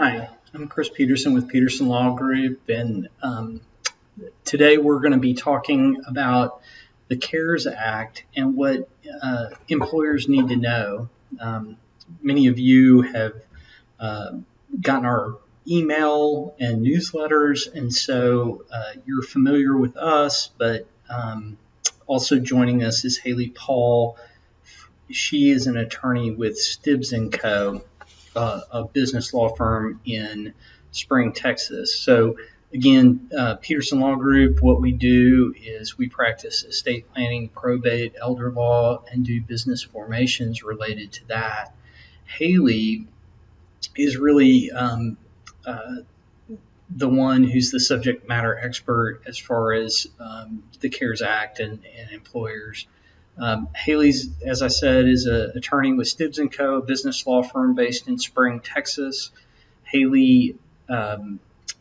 Hi, I'm Chris Peterson with Peterson Law Group, and today we're going to be talking about the CARES Act and what employers need to know. Many of you have gotten our email and newsletters, and so you're familiar with us, but also joining us is Haley Paul. She is an attorney with Stibbs & Co., a business law firm in Spring, Texas. So again, Peterson Law Group, what we do is we practice estate planning, probate, elder law, and do business formations related to that. Haley is really the one who's the subject matter expert as far as the CARES Act and employers. Haley's, as I said, is an attorney with Stibbs & Co., a business law firm based in Spring, Texas. Haley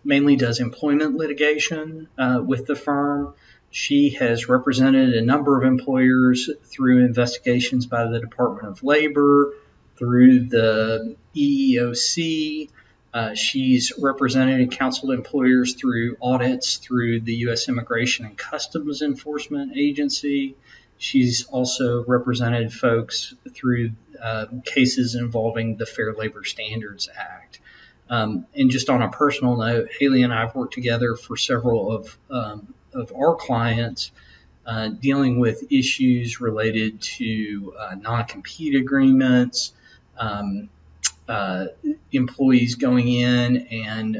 mainly does employment litigation with the firm. She has represented a number of employers through investigations by the Department of Labor, through the EEOC. She's represented and counseled employers through audits through the U.S. Immigration and Customs Enforcement Agency. She's also represented folks through cases involving the Fair Labor Standards Act. And just on a personal note, Haley and I have worked together for several of our clients dealing with issues related to non-compete agreements, employees going in and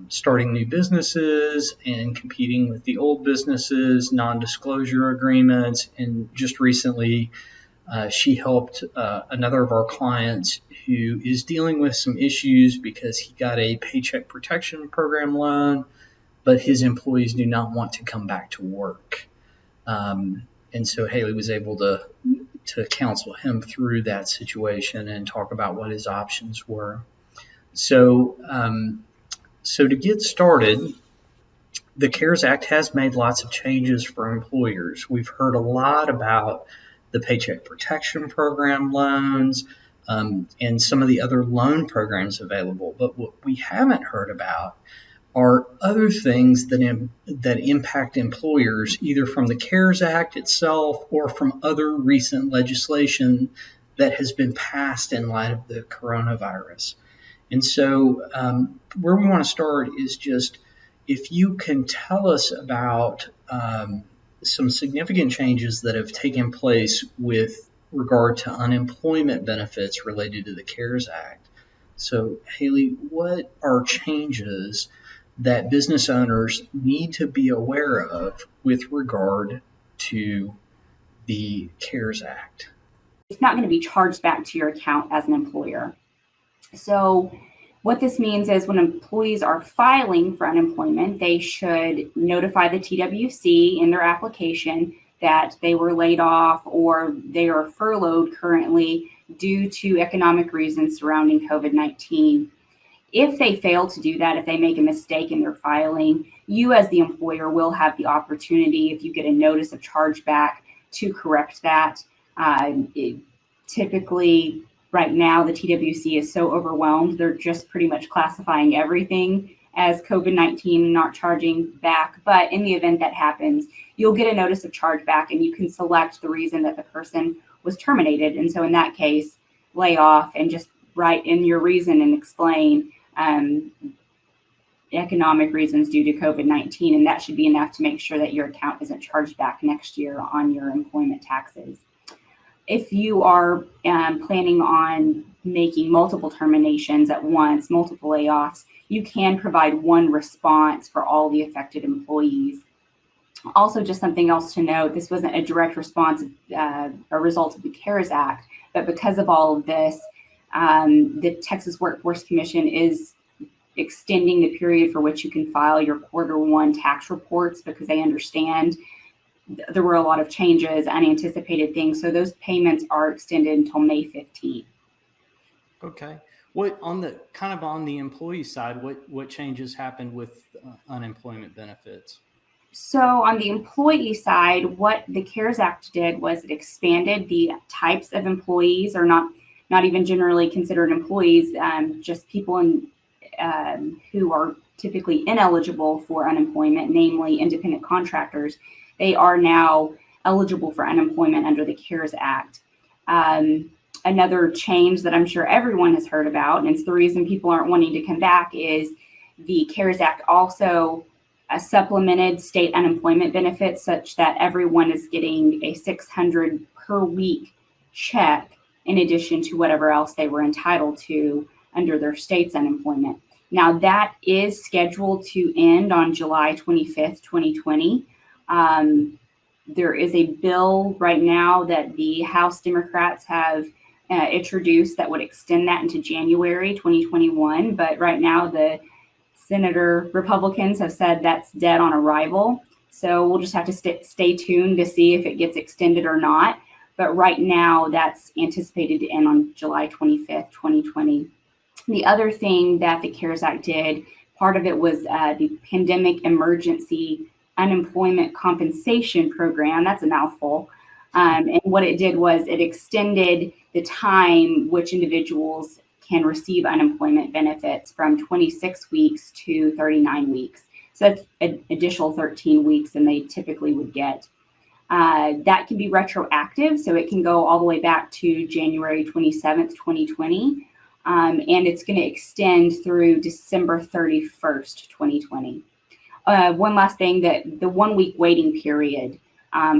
starting new businesses and competing with the old businesses, non-disclosure agreements, and just recently she helped another of our clients who is dealing with some issues because he got a Paycheck Protection Program loan, but his employees do not want to come back to work. And so Haley was able to counsel him through that situation and talk about what his options were. So to get started, the CARES Act has made lots of changes for employers. We've heard a lot about the Paycheck Protection Program loans and some of the other loan programs available. But what we haven't heard about are other things that impact employers, either from the CARES Act itself or from other recent legislation that has been passed in light of the coronavirus. And so where we want to start is just if you can tell us about some significant changes that have taken place with regard to unemployment benefits related to the CARES Act. So, Haley, what are changes that business owners need to be aware of with regard to the CARES Act? It's not going to be charged back to your account as an employer. So what this means is when employees are filing for unemployment, they should notify the TWC in their application that they were laid off or they are furloughed currently due to economic reasons surrounding COVID-19. If they fail to do that, if they make a mistake in their filing, you as the employer will have the opportunity, if you get a notice of chargeback, to correct that. Typically, right now, the TWC is so overwhelmed, they're just pretty much classifying everything as COVID-19 and not charging back. But in the event that happens, you'll get a notice of chargeback and you can select the reason that the person was terminated. And so in that case, lay off and just write in your reason and explain economic reasons due to COVID-19, and that should be enough to make sure that your account isn't charged back next year on your employment taxes. If you are planning on making multiple terminations at once, multiple layoffs, you can provide one response for all the affected employees. Also, just something else to note, this wasn't a direct response, a result of the CARES Act, but because of all of this, the Texas Workforce Commission is extending the period for which you can file your Q1 tax reports because they understand there were a lot of changes, unanticipated things. So those payments are extended until May 15th. Okay. What on the employee side, what changes happened with unemployment benefits? So on the employee side, what the CARES Act did was it expanded the types of employees, or not even generally considered employees, just people who are typically ineligible for unemployment, namely independent contractors, they are now eligible for unemployment under the CARES Act. Another change that I'm sure everyone has heard about, and it's the reason people aren't wanting to come back, is the CARES Act also supplemented state unemployment benefits such that everyone is getting a $600 per week check in addition to whatever else they were entitled to under their state's unemployment. Now, that is scheduled to end on July 25th, 2020. There is a bill right now that the House Democrats have introduced that would extend that into January 2021. But right now, the Senator Republicans have said that's dead on arrival. So we'll just have to stay tuned to see if it gets extended or not. But right now, that's anticipated to end on July 25th, 2020. The other thing that the CARES Act did, part of it was the Pandemic Emergency Unemployment Compensation Program. That's a mouthful. And what it did was it extended the time which individuals can receive unemployment benefits from 26 weeks to 39 weeks. So that's an additional 13 weeks than they typically would get. That can be retroactive, so it can go all the way back to January 27th, 2020. And it's going to extend through December 31st, 2020. One last thing, that the 1 week waiting period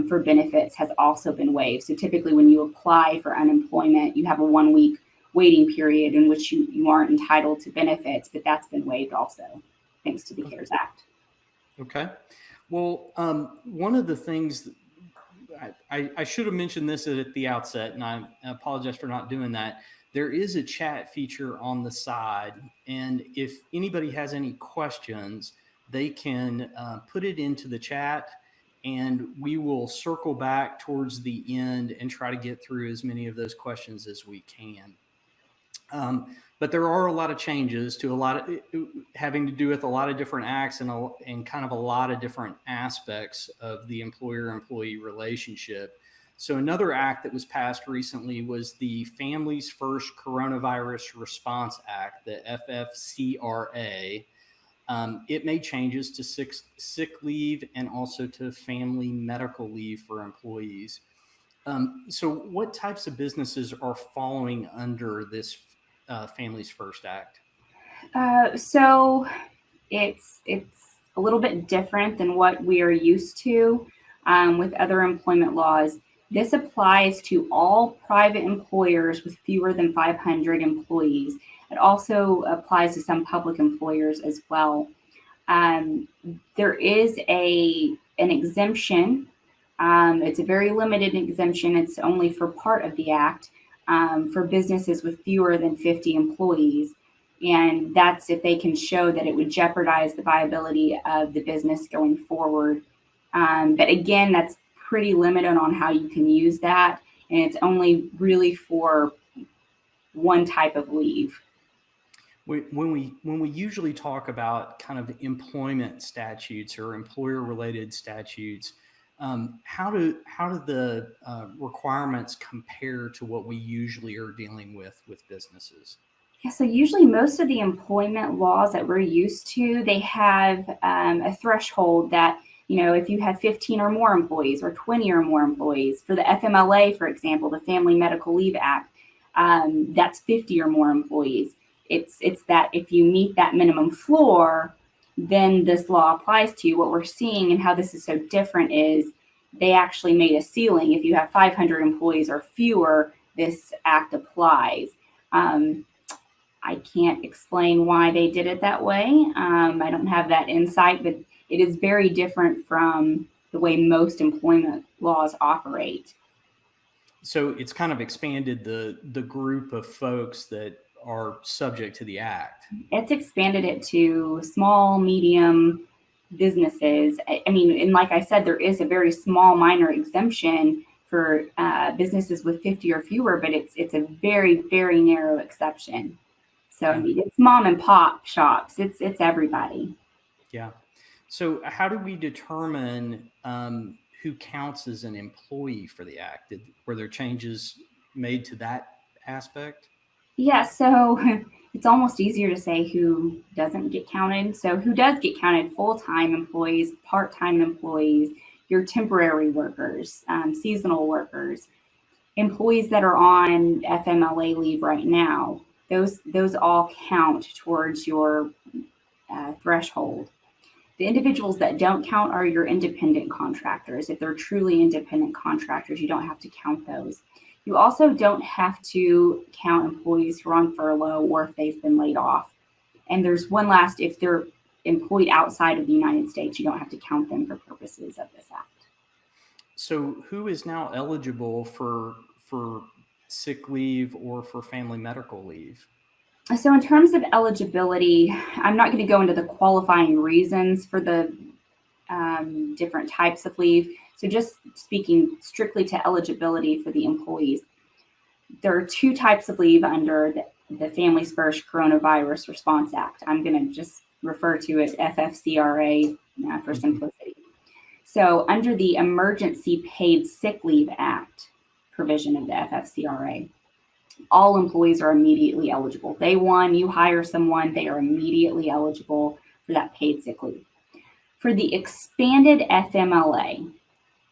for benefits has also been waived. So typically when you apply for unemployment, you have a 1 week waiting period in which you aren't entitled to benefits, but that's been waived also, thanks to the CARES Act. Okay. Well, one of the things, I should have mentioned this at the outset, and I apologize for not doing that. There is a chat feature on the side, and if anybody has any questions, they can put it into the chat, and we will circle back towards the end and try to get through as many of those questions as we can. But there are a lot of changes to a lot of having to do with a lot of different acts and kind of a lot of different aspects of the employer-employee relationship. So another act that was passed recently was the Families First Coronavirus Response Act, the FFCRA. It made changes to sick leave and also to family medical leave for employees. So what types of businesses are following under this Families First Act? So it's a little bit different than what we are used to with other employment laws. This applies to all private employers with fewer than 500 employees. It also applies to some public employers as well. There is an exemption. It's a very limited exemption. It's only for part of the act for businesses with fewer than 50 employees. And that's if they can show that it would jeopardize the viability of the business going forward. But again, that's pretty limited on how you can use that. And it's only really for one type of leave. When we usually talk about kind of employment statutes or employer-related statutes, how do the requirements compare to what we usually are dealing with businesses? Yeah, so usually most of the employment laws that we're used to, they have a threshold that, if you have 15 or more employees or 20 or more employees. For the FMLA, for example, the Family Medical Leave Act, that's 50 or more employees. It's that if you meet that minimum floor, then this law applies to you. What we're seeing and how this is so different is they actually made a ceiling. If you have 500 employees or fewer, this act applies. I can't explain why they did it that way. I don't have that insight, but it is very different from the way most employment laws operate. So it's kind of expanded the group of folks that are subject to the act. It's expanded it to small, medium businesses. I mean, and like I said, there is a very small minor exemption for businesses with 50 or fewer, but it's a very, very narrow exception. So I mean, it's mom and pop shops. It's everybody. Yeah. So how do we determine who counts as an employee for the act? Were there changes made to that aspect? Yeah. So It's almost easier to say who doesn't get counted. So who does get counted? Full-time employees, part-time employees, your temporary workers, seasonal workers, employees that are on FMLA leave right now. Those all count towards your threshold. The individuals that don't count are your independent contractors. If they're truly independent contractors, you don't have to count those. You also don't have to count employees who are on furlough or if they've been laid off. And there's one last, if they're employed outside of the United States, you don't have to count them for purposes of this act. So who is now eligible for sick leave or for family medical leave? So in terms of eligibility, I'm not going to go into the qualifying reasons for the different types of leave. So just speaking strictly to eligibility for the employees, there are two types of leave under the Families First Coronavirus Response Act. I'm going to just refer to it FFCRA for simplicity. So under the Emergency Paid Sick Leave Act provision of the FFCRA, all employees are immediately eligible. Day one, you hire someone, they are immediately eligible for that paid sick leave. For the expanded FMLA,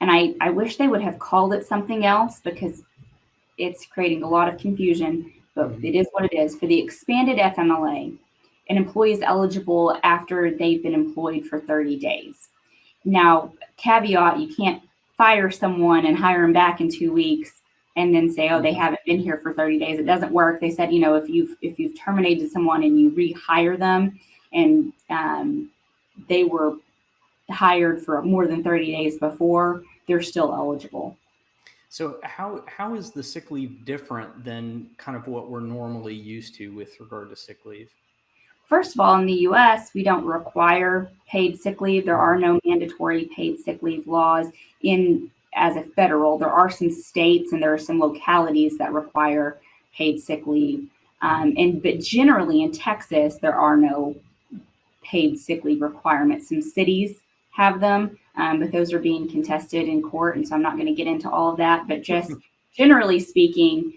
and I wish they would have called it something else because it's creating a lot of confusion, but it is what it is. For the expanded FMLA, an employee is eligible after they've been employed for 30 days. Now, caveat, you can't fire someone and hire them back in 2 weeks and then say, oh, they haven't been here for 30 days. It doesn't work. They said, if you've terminated someone and you rehire them and they were hired for more than 30 days before, they're still eligible. So how is the sick leave different than kind of what we're normally used to with regard to sick leave? First of all, in the U.S., we don't require paid sick leave. There are no mandatory paid sick leave laws as a federal. There are some states and there are some localities that require paid sick leave. But generally in Texas, there are no paid sick leave requirements. Some cities have them, but those are being contested in court. And so I'm not going to get into all of that, but just generally speaking,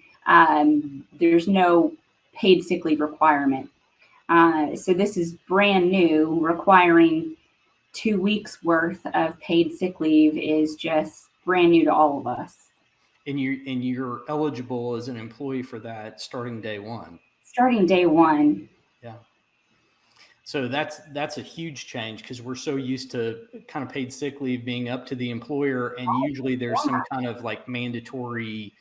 there's no paid sick leave requirement. So this is brand new. Requiring 2 weeks worth of paid sick leave is just brand new to all of us. And you're eligible as an employee for that starting day one. Starting day one. Yeah. So that's a huge change because we're so used to kind of paid sick leave being up to the employer, and usually there's some kind of like mandatory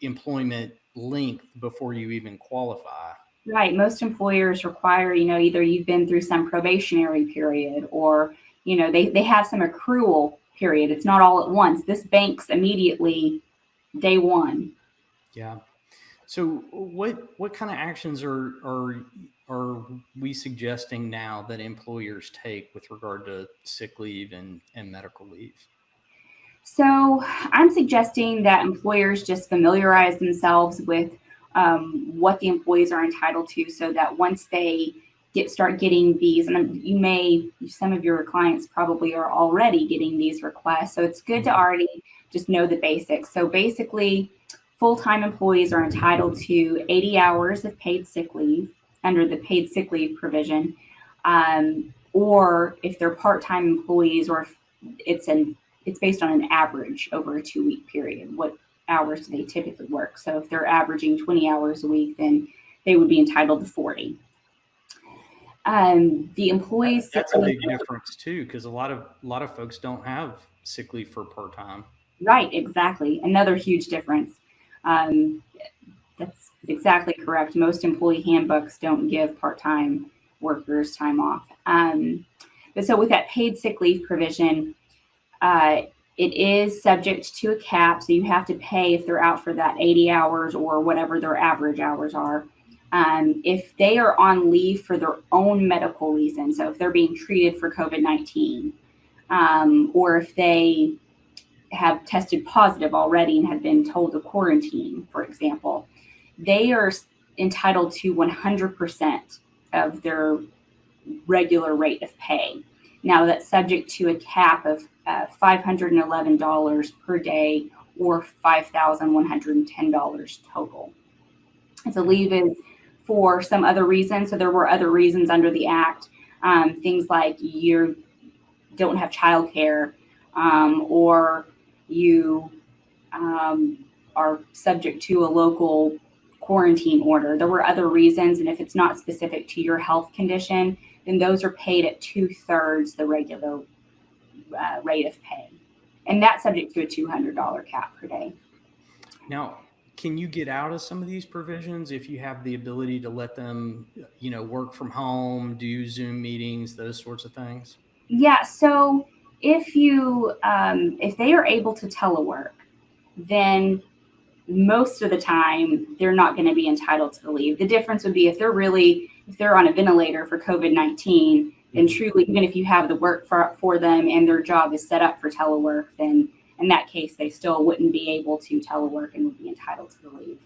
employment length before you even qualify. Right. Most employers require, either you've been through some probationary period or, they have some accrual period. It's not all at once. This banks immediately day one. Yeah. So what kind of actions are we suggesting now that employers take with regard to sick leave and medical leave? So I'm suggesting that employers just familiarize themselves with what the employees are entitled to, so that once they start getting these, and some of your clients probably are already getting these requests, so it's good to already just know the basics. So basically, full-time employees are entitled to 80 hours of paid sick leave under the paid sick leave provision, or if they're part-time employees, or if it's based on an average over a 2-week period. What hours do they typically work? So if they're averaging 20 hours a week, then they would be entitled to 40. The employees. That's a big difference too, because a lot of folks don't have sick leave for part-time. Right, exactly. Another huge difference. That's exactly correct. Most employee handbooks don't give part-time workers time off. But so with that paid sick leave provision, it is subject to a cap. So you have to pay if they're out for that 80 hours or whatever their average hours are. If they are on leave for their own medical reason, so if they're being treated for COVID-19, or if they have tested positive already and have been told to quarantine, for example, they are entitled to 100% of their regular rate of pay. Now that's subject to a cap of $511 per day or $5,110 total. If the leave is for some other reason. So there were other reasons under the act, things like you don't have childcare, or you are subject to a local quarantine order. There were other reasons, and if it's not specific to your health condition, then those are paid at 2/3 the regular rate of pay. And that's subject to a $200 cap per day. Now, can you get out of some of these provisions if you have the ability to let them, work from home, do Zoom meetings, those sorts of things? Yeah, so if they are able to telework, then most of the time they're not going to be entitled to the leave. The difference would be if they're on a ventilator for COVID-19, then truly, even if you have the work for them and their job is set up for telework, then in that case, they still wouldn't be able to telework and would be entitled to the leave.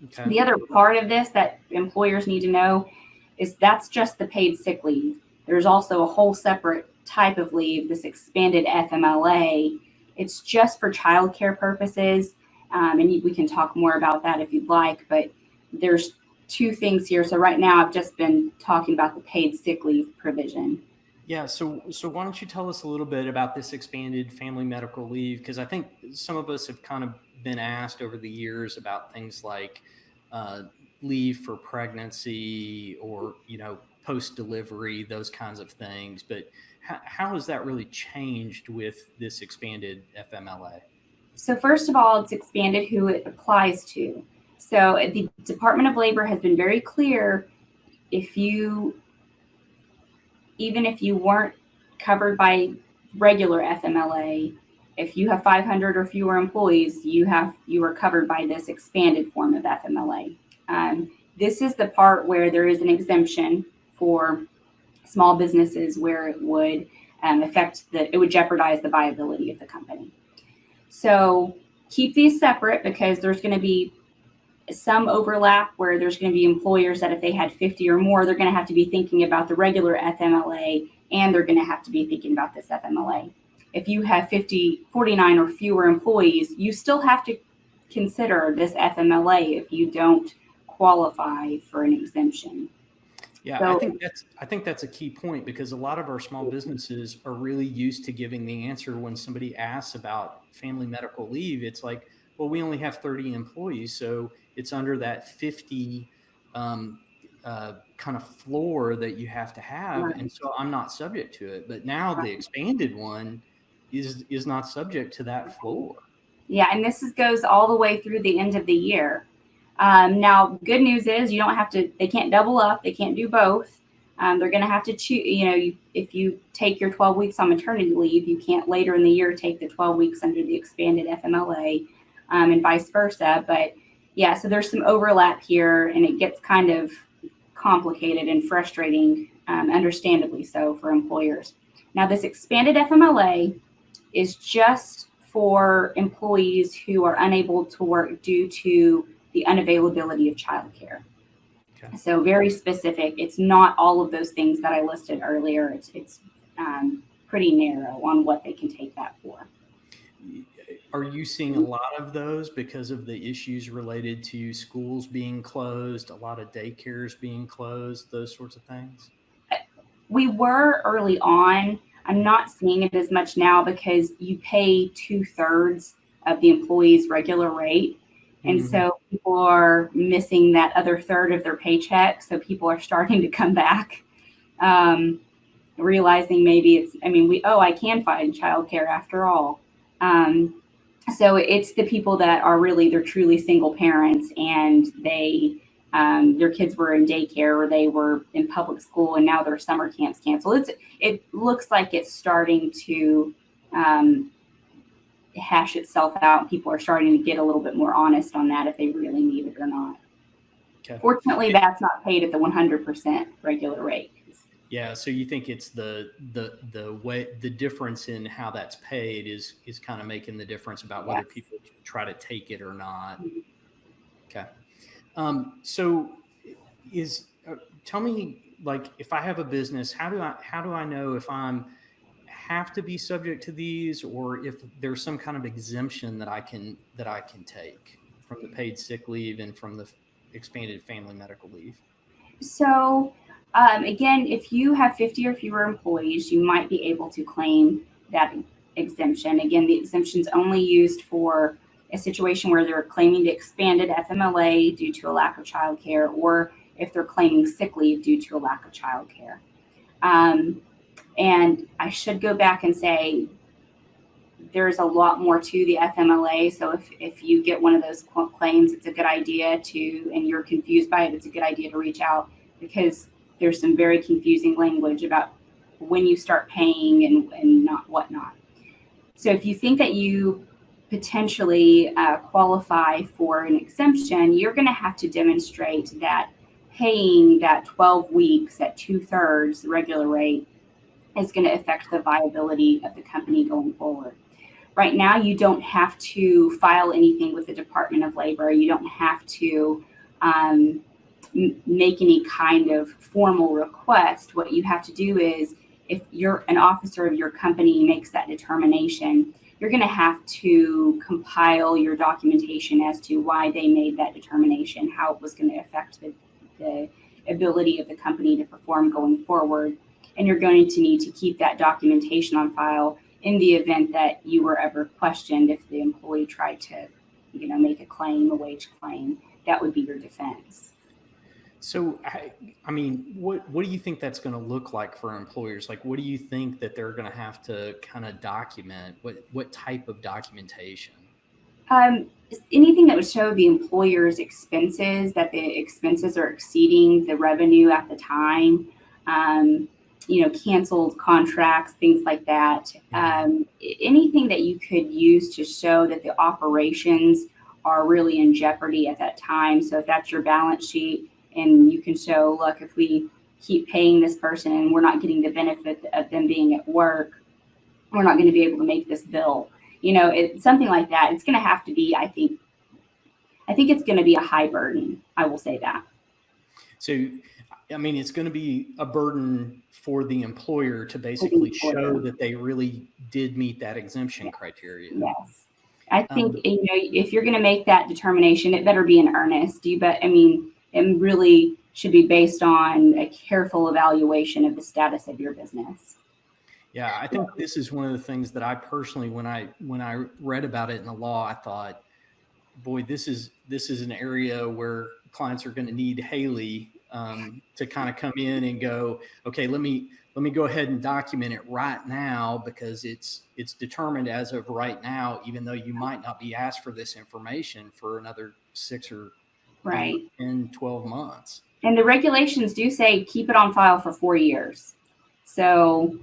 Okay. The other part of this that employers need to know is that's just the paid sick leave. There's also a whole separate type of leave, this expanded FMLA. It's just for childcare purposes. And we can talk more about that if you'd like, but there's two things here. So right now I've just been talking about the paid sick leave provision. Yeah. So why don't you tell us a little bit about this expanded family medical leave? Because I think some of us have kind of been asked over the years about things like leave for pregnancy or, post-delivery, those kinds of things. But how has that really changed with this expanded FMLA? So first of all, it's expanded who it applies to. So the Department of Labor has been very clear, even if you weren't covered by regular FMLA, if you have 500 or fewer employees, you are covered by this expanded form of FMLA. This is the part where there is an exemption for small businesses where it would it would jeopardize the viability of the company. So keep these separate because there's going to be some overlap where there's going to be employers that if they had 50 or more, they're going to have to be thinking about the regular FMLA and they're going to have to be thinking about this FMLA. If you have 49 or fewer employees, you still have to consider this FMLA if you don't qualify for an exemption. Yeah, so, I think that's a key point because a lot of our small businesses are really used to giving the answer when somebody asks about family medical leave. It's like, well, we only have 30 employees, so it's under that 50 kind of floor that you have to have, right. And so I'm not subject to it. But now the expanded one is not subject to that floor. Yeah, and this goes all the way through the end of the year. Now, good news is you don't have to, they can't double up. They can't do both. They're going to have to choose, if you take your 12 weeks on maternity leave, you can't later in the year take the 12 weeks under the expanded FMLA and vice versa. But yeah, so there's some overlap here and it gets kind of complicated and frustrating, understandably so for employers. Now, this expanded FMLA is just for employees who are unable to work due to the unavailability of childcare. Okay. So very specific. It's not all of those things that I listed earlier. It's pretty narrow on what they can take that for. Are you seeing a lot of those because of the issues related to schools being closed, a lot of daycares being closed, those sorts of things? We were early on. I'm not seeing it as much now because you pay 2/3 of the employee's regular rate. And so people are missing that other third of their paycheck. So people are starting to come back, realizing maybe I can find childcare after all. So it's the people that are they're truly single parents and their kids were in daycare or they were in public school and now their summer camps canceled. It looks like it's starting to hash itself out. People are starting to get a little bit more honest on that if they really need it or not. Okay. Fortunately, that's not paid at the 100% regular rate. Yeah, so you think it's the way the difference in how that's paid is kind of making the difference about whether people try to take it or not. Okay. So tell me, like, if I have a business, how do I know if I'm have to be subject to these or if there's some kind of exemption that I can take from the paid sick leave and from the expanded family medical leave? So again, if you have 50 or fewer employees, you might be able to claim that exemption. Again, the exemption is only used for a situation where they're claiming the expanded FMLA due to a lack of childcare, or if they're claiming sick leave due to a lack of childcare. And I should go back and say there's a lot more to the FMLA. So if you get one of those claims, it's a good idea to, and you're confused by it, it's a good idea to reach out, because there's some very confusing language about when you start paying and not whatnot. So if you think that you potentially qualify for an exemption, you're going to have to demonstrate that paying that 12 weeks at 2/3 the regular rate is going to affect the viability of the company going forward. Right now, you don't have to file anything with the Department of Labor. You don't have to make any kind of formal request. What you have to do is, if you're an officer of your company makes that determination, you're going to have to compile your documentation as to why they made that determination, how it was going to affect the ability of the company to perform going forward. And you're going to need to keep that documentation on file in the event that you were ever questioned. If the employee tried to, make a claim, a wage claim, that would be your defense. So, I mean, what do you think that's going to look like for employers? Like, what do you think that they're going to have to kind of document? What type of documentation? Anything that would show the employer's expenses, that the expenses are exceeding the revenue at the time. Canceled contracts, things like that. Anything that you could use to show that the operations are really in jeopardy at that time. So if that's your balance sheet and you can show, look, if we keep paying this person and we're not getting the benefit of them being at work, we're not going to be able to make this bill. It's something like that. It's going to have to be, I think it's going to be a high burden. I will say that. So, I mean, it's going to be a burden for the employer to basically show that they really did meet that exemption criteria. Yes. I think, if you're going to make that determination, it better be in earnest. It really should be based on a careful evaluation of the status of your business. Yeah, I think this is one of the things that I personally, when I read about it in the law, I thought, boy, this is an area where clients are going to need Haley to kind of come in and go, okay, let me go ahead and document it right now, because it's determined as of right now, even though you might not be asked for this information for another 6 or 10, 12 months. And the regulations do say keep it on file for 4 years. So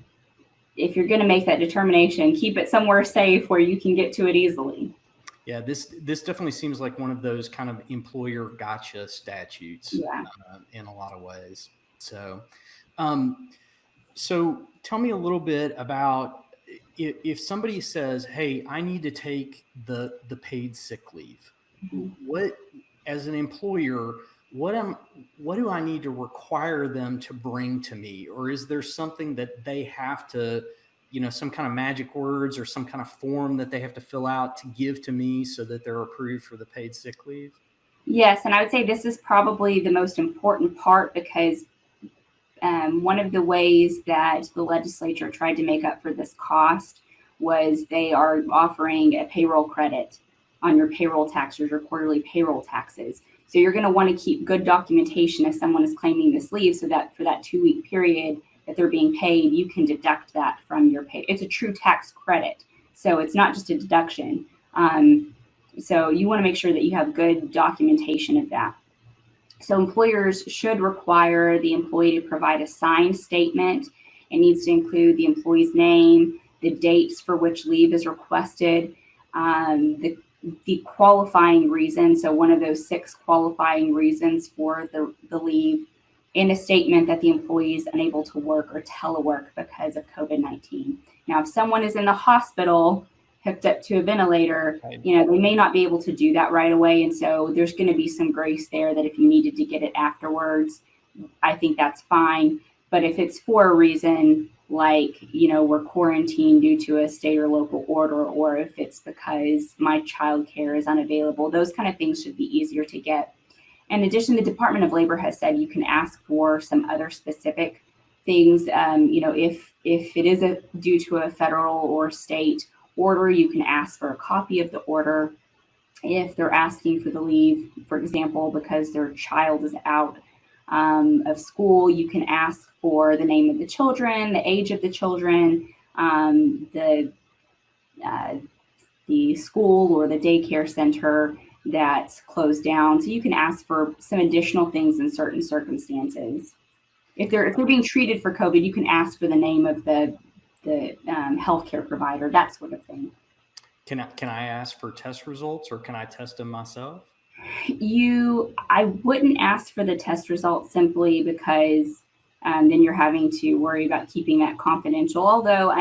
if you're going to make that determination, keep it somewhere safe where you can get to it easily. Yeah, this definitely seems like one of those kind of employer gotcha statutes in a lot of ways. So, so tell me a little bit about if somebody says, "Hey, I need to take the paid sick leave." What, as an employer, what do I need to require them to bring to me, or is there something that they have to, some kind of magic words or some kind of form that they have to fill out to give to me so that they're approved for the paid sick leave? Yes, and I would say this is probably the most important part, because one of the ways that the legislature tried to make up for this cost was they are offering a payroll credit on your payroll taxes, your quarterly payroll taxes. So you're going to want to keep good documentation if someone is claiming this leave, so that for that 2-week period that they're being paid, you can deduct that from your pay. It's a true tax credit, so it's not just a deduction. So you want to make sure that you have good documentation of that. So employers should require the employee to provide a signed statement. It needs to include the employee's name, the dates for which leave is requested, the qualifying reason. So one of those 6 qualifying reasons for the leave, and a statement that the employee is unable to work or telework because of COVID-19. Now, if someone is in the hospital hooked up to a ventilator, they may not be able to do that right away. And so there's going to be some grace there that if you needed to get it afterwards, I think that's fine. But if it's for a reason like, we're quarantined due to a state or local order, or if it's because my child care is unavailable, those kind of things should be easier to get. In addition, the Department of Labor has said you can ask for some other specific things. If it is due to a federal or state order, you can ask for a copy of the order. If they're asking for the leave, for example, because their child is out of school, you can ask for the name of the children, the age of the children, the school or the daycare center that's closed down. So you can ask for some additional things in certain circumstances. If they're being treated for COVID, you can ask for the name of the healthcare provider, that sort of thing. Can I ask for test results, or can I test them myself? I wouldn't ask for the test results simply because then you're having to worry about keeping that confidential. Although,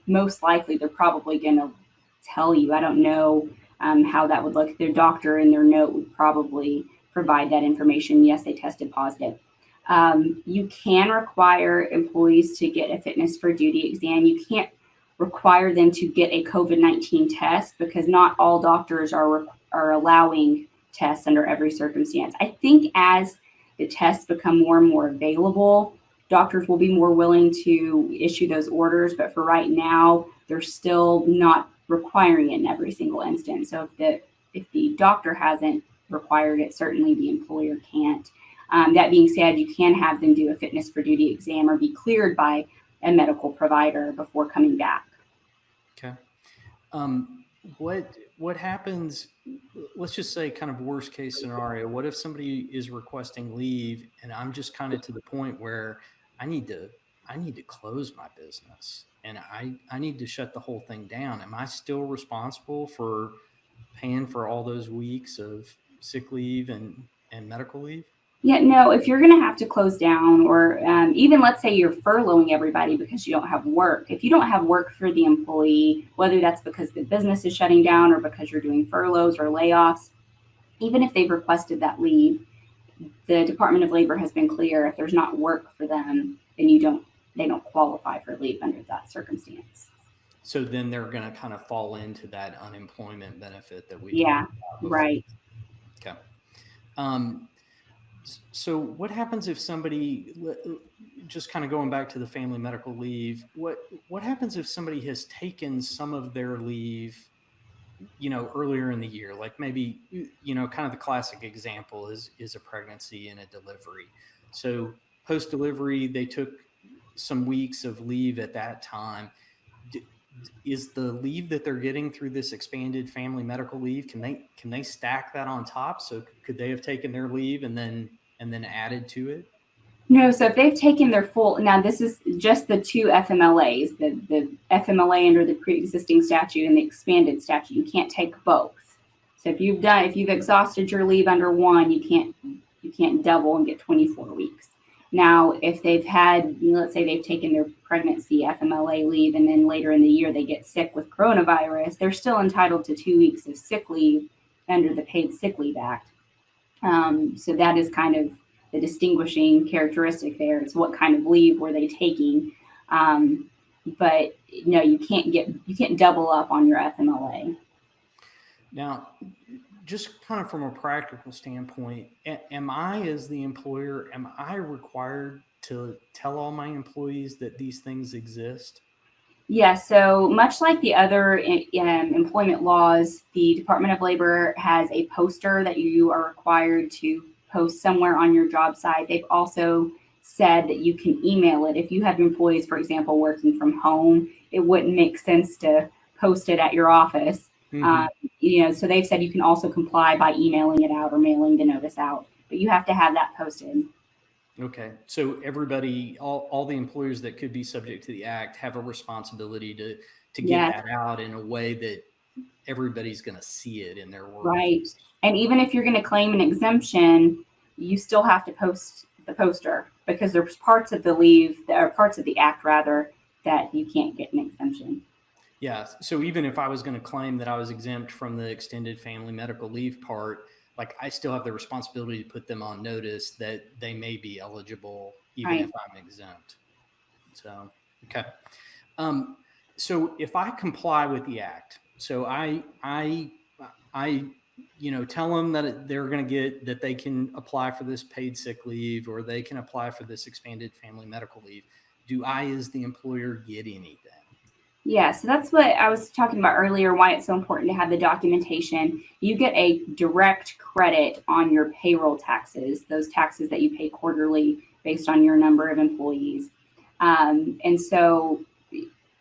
most likely they're probably going to tell you. I don't know how that would look. Their doctor in their note would probably provide that information. Yes, they tested positive. You can require employees to get a fitness for duty exam. You can't require them to get a COVID-19 test because not all doctors are allowing tests under every circumstance. I think as the tests become more and more available, doctors will be more willing to issue those orders. But for right now, they're still not requiring it in every single instance. So if the doctor hasn't required it, certainly the employer can't. That being said, you can have them do a fitness for duty exam or be cleared by a medical provider before coming back. Okay. What happens, let's just say kind of worst case scenario, what if somebody is requesting leave and I'm just kind of to the point where I need to close my business and I need to shut the whole thing down? Am I still responsible for paying for all those weeks of sick leave and medical leave? Yeah, no, if you're going to have to close down or even let's say you're furloughing everybody because you don't have work. If you don't have work for the employee, whether that's because the business is shutting down or because you're doing furloughs or layoffs, even if they've requested that leave, the Department of Labor has been clear if there's not work for them, then they don't qualify for leave under that circumstance. So then they're going to kind of fall into that unemployment benefit that we talked about before. Right. Okay. So what happens if somebody, just kind of going back to the family medical leave, what happens if somebody has taken some of their leave, earlier in the year, like maybe, kind of the classic example is a pregnancy and a delivery. So post-delivery, they took some weeks of leave at that time. Is the leave that they're getting through this expanded family medical leave, can they stack that on top? So could they have taken their leave and then added to it? No, so if they've taken their full, now this is just the two FMLAs, the FMLA under the pre-existing statute and the expanded statute. You can't take both. So if you've exhausted your leave under one, you can't double and get 24 weeks. Now, if they've had, let's say they've taken their pregnancy FMLA leave and then later in the year they get sick with coronavirus, they're still entitled to 2 weeks of sick leave under the Paid Sick Leave Act. So that is kind of the distinguishing characteristic there. Is what kind of leave were they taking? But no, you can't double up on your FMLA. Now, just kind of from a practical standpoint, am I, as the employer, am I required to tell all my employees that these things exist? Yeah, so much like the other employment laws, the Department of Labor has a poster that you are required to post somewhere on your job site. They've also said that you can email it. If you have employees, for example, working from home, it wouldn't make sense to post it at your office. Mm-hmm. So they've said you can also comply by emailing it out or mailing the notice out, but you have to have that posted. Okay. So everybody, all the employers that could be subject to the act have a responsibility to get that out in a way that everybody's going to see it in their work. Right. And even if you're going to claim an exemption, you still have to post the poster because there's parts of the leave, or parts of the act rather, that you can't get an exemption. Yeah. So even if I was going to claim that I was exempt from the extended family medical leave part, like I still have the responsibility to put them on notice that they may be eligible even if I'm exempt. So, okay. So if I comply with the act, so I tell them that they're going to get, that they can apply for this paid sick leave, or they can apply for this expanded family medical leave. Do I, as the employer, get anything? Yeah, so that's what I was talking about earlier, why it's so important to have the documentation. You get a direct credit on your payroll taxes, those taxes that you pay quarterly based on your number of employees. And so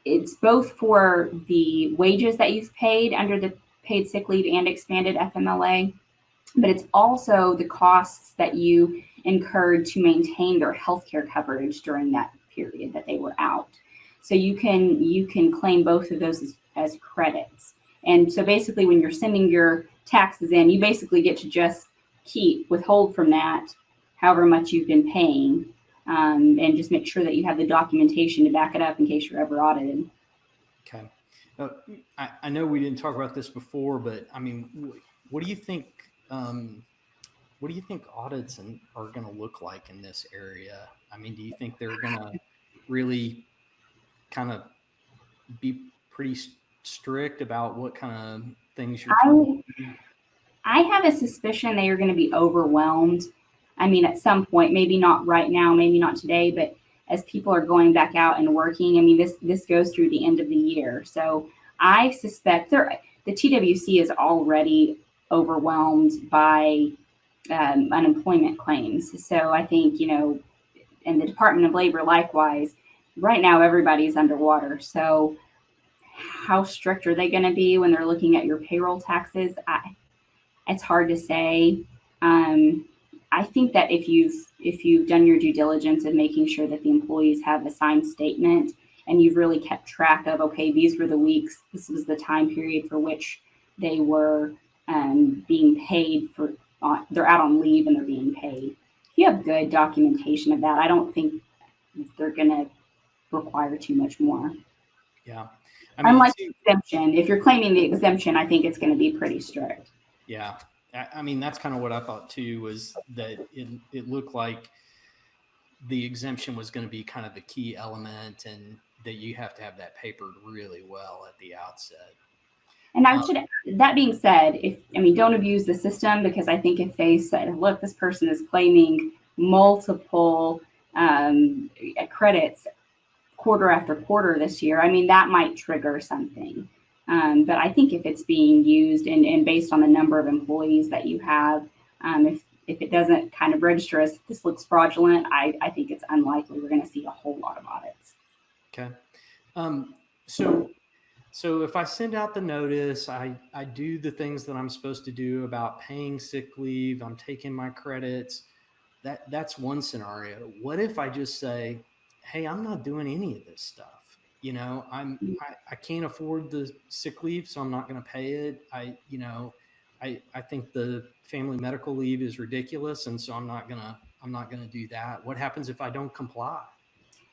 it's both for the wages that you've paid under the paid sick leave and expanded FMLA, but it's also the costs that you incurred to maintain their healthcare coverage during that period that they were out. So you can claim both of those as credits. And so basically when you're sending your taxes in, you basically get to just withhold from that however much you've been paying, and just make sure that you have the documentation to back it up in case you're ever audited. Okay. I know we didn't talk about this before, but I mean, what do you think? What do you think audits are going to look like in this area? I mean, do you think they're going to really kind of be pretty strict about what kind of things you're doing? I have a suspicion they are going to be overwhelmed. I mean, at some point, maybe not right now, maybe not today, but as people are going back out and working, I mean, this goes through the end of the year. So I suspect the TWC is already overwhelmed by unemployment claims. So I think, and the Department of Labor likewise, right now everybody's underwater. So how strict are they going to be when they're looking at your payroll taxes? It's hard to say. I think that if you've done your due diligence of making sure that the employees have a signed statement and you've really kept track of, okay, these were the weeks, this was the time period for which they were being paid for, they're out on leave and they're being paid. If you have good documentation of that, I don't think they're going to require too much more. Yeah. I mean, unlike the exemption, if you're claiming the exemption, I think it's going to be pretty strict. Yeah. I mean, that's kind of what I thought too, was that it looked like the exemption was going to be kind of the key element, and that you have to have that papered really well at the outset. And that being said, don't abuse the system, because I think if they said, look, this person is claiming multiple credits quarter after quarter this year, I mean, that might trigger something. But I think if it's being used and based on the number of employees that you have, if it doesn't kind of register as this looks fraudulent, I think it's unlikely we're going to see a whole lot of audits. Okay. So if I send out the notice, I do the things that I'm supposed to do about paying sick leave, I'm taking my credits, that's one scenario. What if I just say, hey, I'm not doing any of this stuff? I can't afford the sick leave, so I'm not going to pay it. I think the family medical leave is ridiculous, and so I'm not gonna do that. What happens if I don't comply?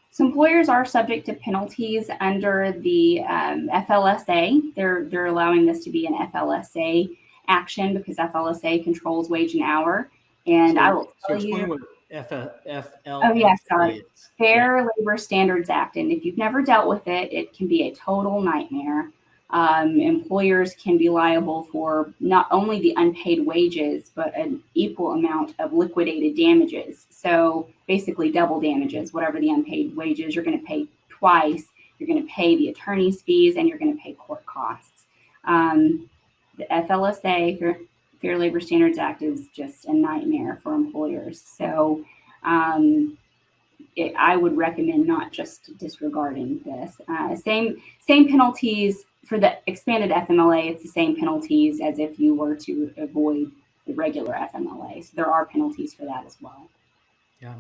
So employers are subject to penalties under the FLSA. They're allowing this to be an FLSA action because FLSA controls wage and hour. And I will tell you what FLSA is. Fair Labor Standards Act. And if you've never dealt with it, it can be a total nightmare. Employers can be liable for not only the unpaid wages, but an equal amount of liquidated damages. So basically double damages, whatever the unpaid wages, you're going to pay twice. You're going to pay the attorney's fees and you're going to pay court costs. The FLSA, Fair Labor Standards Act, is just a nightmare for employers. So I would recommend not just disregarding this. Same penalties for the expanded FMLA. It's the same penalties as if you were to avoid the regular FMLA. So there are penalties for that as well. Yeah.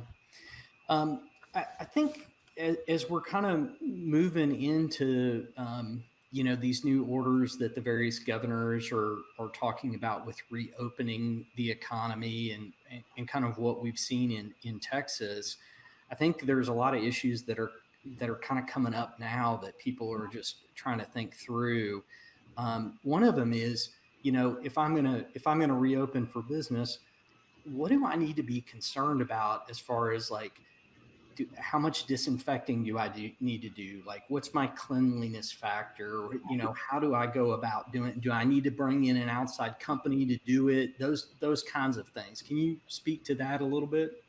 I think as we're kind of moving into, these new orders that the various governors are talking about with reopening the economy and kind of what we've seen in Texas, I think there's a lot of issues that are kind of coming up now that people are just trying to think through. One of them is, if I'm gonna reopen for business, what do I need to be concerned about as far as like how much disinfecting do I need to do? Like, what's my cleanliness factor? How do I go about doing it? Do I need to bring in an outside company to do it? Those kinds of things. Can you speak to that a little bit?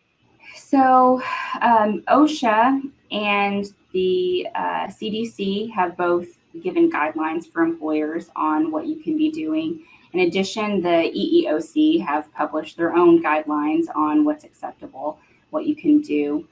So OSHA and the CDC have both given guidelines for employers on what you can be doing. In addition, the EEOC have published their own guidelines on what's acceptable, what you can do.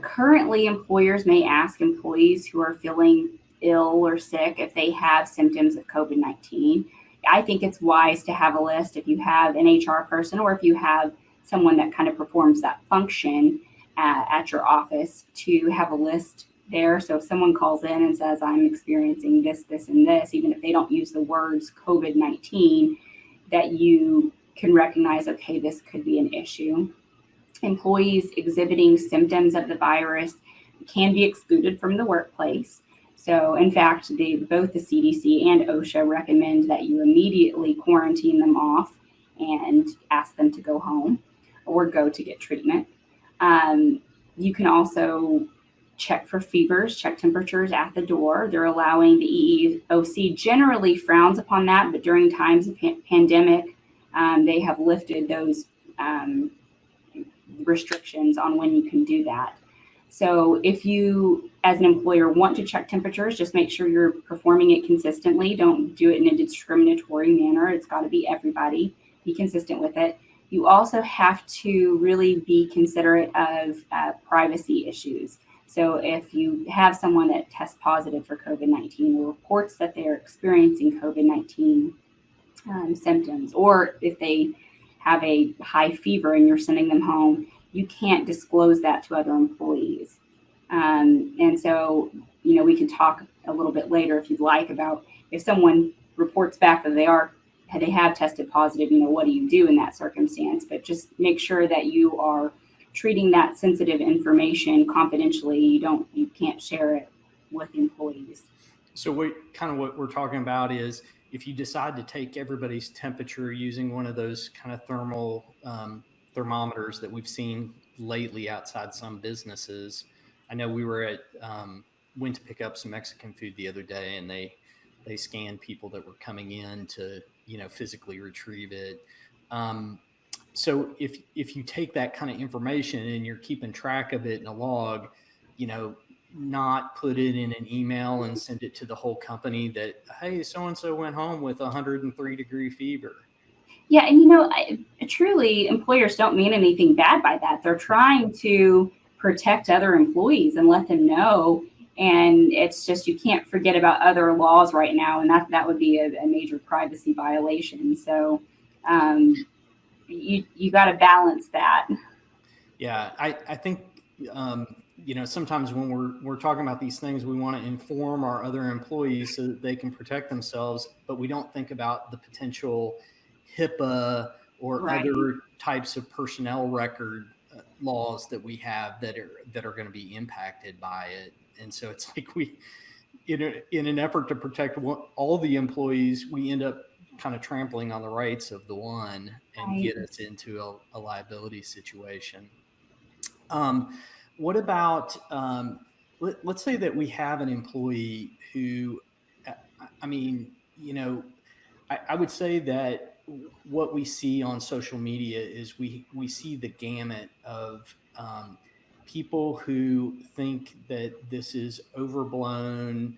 Currently, employers may ask employees who are feeling ill or sick if they have symptoms of COVID-19. I think it's wise to have a list if you have an HR person or if you have someone that kind of performs that function at your office, to have a list there. So if someone calls in and says, I'm experiencing this, this, and this, even if they don't use the words COVID-19, that you can recognize, okay, this could be an issue. Employees exhibiting symptoms of the virus can be excluded from the workplace. So in fact, both the CDC and OSHA recommend that you immediately quarantine them off and ask them to go home or go to get treatment. You can also check for fevers, check temperatures at the door. They're allowing the EEOC generally frowns upon that, but during times of pandemic, they have lifted those restrictions on when you can do that. So if you, as an employer, want to check temperatures, just make sure you're performing it consistently. Don't do it in a discriminatory manner. It's got to be everybody. Be consistent with it. You also have to really be considerate of privacy issues. So if you have someone that tests positive for COVID-19 or reports that they're experiencing COVID-19 symptoms, or if they have a high fever and you're sending them home, you can't disclose that to other employees. And so, we can talk a little bit later if you'd like about if someone reports back that they have tested positive, what do you do in that circumstance? But just make sure that you are treating that sensitive information confidentially. You can't share it with employees. So what we're talking about is if you decide to take everybody's temperature using one of those kind of thermal thermometers that we've seen lately outside some businesses. I know we were went to pick up some Mexican food the other day, and they scanned people that were coming in to physically retrieve it. So if you take that kind of information and you're keeping track of it in a log, not put it in an email and send it to the whole company that, hey, so-and-so went home with 103-degree fever. Yeah. And, truly employers don't mean anything bad by that. They're trying to protect other employees and let them know. And it's just, you can't forget about other laws right now. And that would be a major privacy violation. So you got to balance that. Yeah. I think, sometimes when we're talking about these things, we want to inform our other employees so that they can protect themselves, but we don't think about the potential HIPAA or other types of personnel record laws that we have that are going to be impacted by it. And so it's like we, in an effort to protect all the employees, we end up kind of trampling on the rights of the one and get us into a liability situation. What about, let's say that we have an employee who, I would say that what we see on social media is we see the gamut of people who think that this is overblown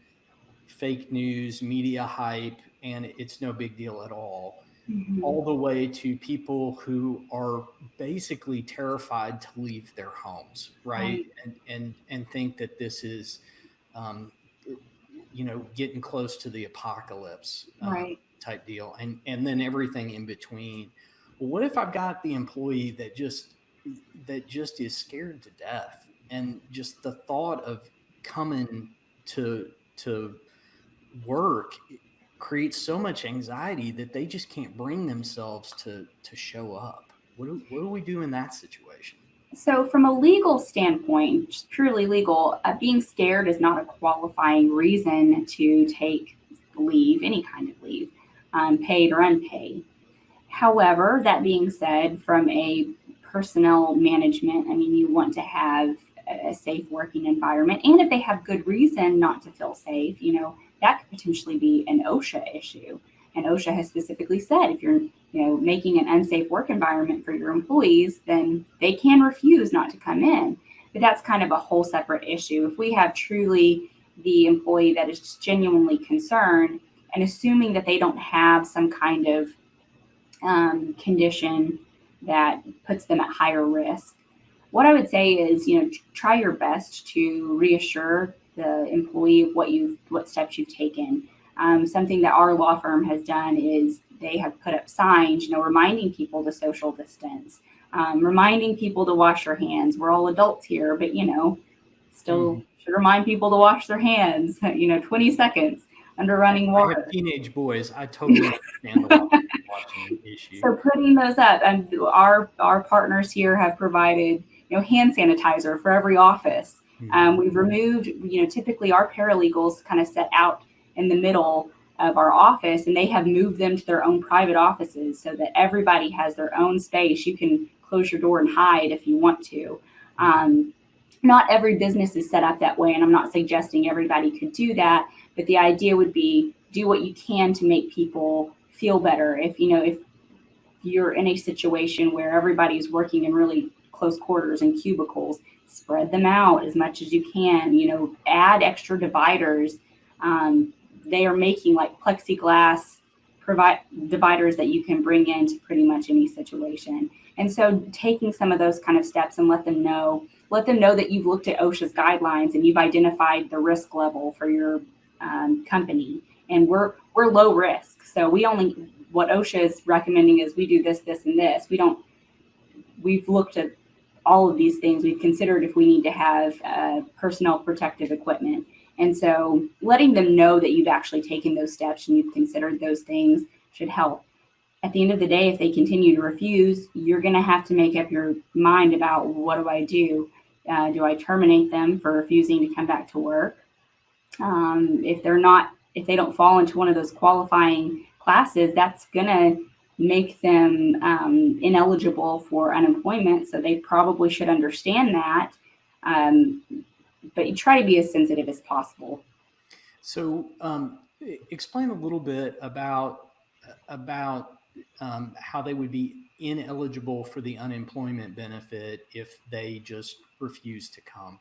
fake news, media hype, and it's no big deal at all. Mm-hmm. All the way to people who are basically terrified to leave their homes, right? And think that this is, getting close to the apocalypse type deal, and then everything in between. Well, what if I've got the employee that just is scared to death, and just the thought of coming to work creates so much anxiety that they just can't bring themselves to show up? What do we do in that situation? So from a legal standpoint, just purely legal, being scared is not a qualifying reason to take leave, any kind of leave, paid or unpaid. However, that being said, from a personnel management, you want to have a safe working environment. And if they have good reason not to feel safe, that could potentially be an OSHA issue. And OSHA has specifically said if you're making an unsafe work environment for your employees, then they can refuse not to come in. But that's kind of a whole separate issue. If we have truly the employee that is just genuinely concerned, and assuming that they don't have some kind of condition that puts them at higher risk, what I would say is, try your best to reassure the employee of what steps you've taken. Something that our law firm has done is they have put up signs, reminding people to social distance, reminding people to wash their hands. We're all adults here, but, still should remind people to wash their hands, 20 seconds under running water. I have teenage boys. I totally understand the washing issue. So putting those up, and our partners here have provided, hand sanitizer for every office. We've removed, typically our paralegals kind of set out in the middle of our office, and they have moved them to their own private offices so that everybody has their own space. You can close your door and hide if you want to. Not every business is set up that way, and I'm not suggesting everybody could do that, but the idea would be do what you can to make people feel better. If you're in a situation where everybody's working in really close quarters and cubicles, spread them out as much as you can, add extra dividers. They are making like plexiglass dividers that you can bring into pretty much any situation. And so taking some of those kind of steps and let them know that you've looked at OSHA's guidelines and you've identified the risk level for your company. And we're low risk. So what OSHA is recommending is we do this, and this. We've looked at all of these things. We've considered if we need to have personnel protective equipment. And so letting them know that you've actually taken those steps and you've considered those things should help. At the end of the day, if they continue to refuse, you're going to have to make up your mind about what do I do? Do I terminate them for refusing to come back to work? If they don't fall into one of those qualifying classes, that's going to make them ineligible for unemployment. So they probably should understand that. But you try to be as sensitive as possible. So explain a little bit about how they would be ineligible for the unemployment benefit if they just refuse to come.